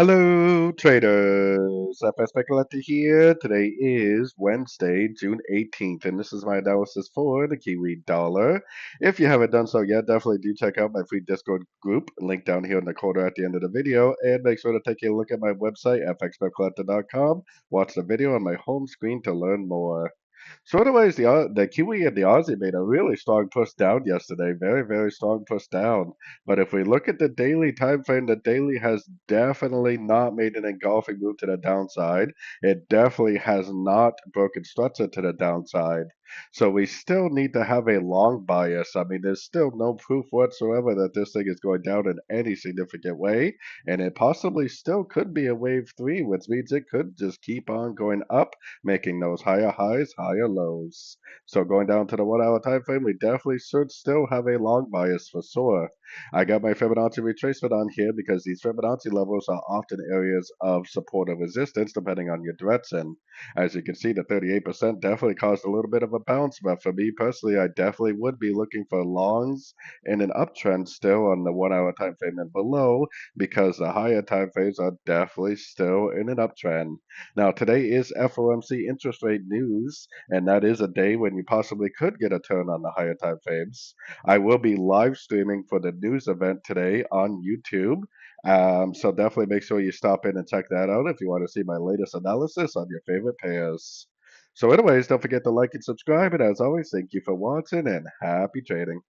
Hello, traders. FX Pip Collector here. Today is Wednesday, June 18th, and this is my analysis for the Kiwi dollar. If you haven't done so yet, definitely do check out my free Discord group, link down here in the corner at the end of the video, and make sure to take a look at my website, fxpipcollector.com. Watch the video on my home screen to learn more. So otherwise, the Kiwi and the Aussie made a really strong push down yesterday. Very, very strong push down. But if we look at the daily time frame, the daily has definitely not made an engulfing move to the downside. It definitely has not broken structure to the downside. So we still need to have a long bias. I mean, there's still no proof whatsoever that this thing is going down in any significant way. And it possibly still could be a wave three, which means it could just keep on going up, making those higher highs, higher lows. So going down to the 1 hour time frame, we definitely should still have a long bias for sure. I got my Fibonacci retracement on here because these Fibonacci levels are often areas of support or resistance depending on your direction. As you can see, the 38% definitely caused a little bit of a bounce, but for me personally, I definitely would be looking for longs in an uptrend still on the 1 hour time frame and below because the higher time frames are definitely still in an uptrend. Now, today is FOMC interest rate news, and that is a day when you possibly could get a turn on the higher time frames. I will be live streaming for the news event today on YouTube. So definitely make sure you stop in and check that out if you want to see my latest analysis on your favorite pairs. So anyways, don't forget to like and subscribe. And as always, thank you for watching and happy trading.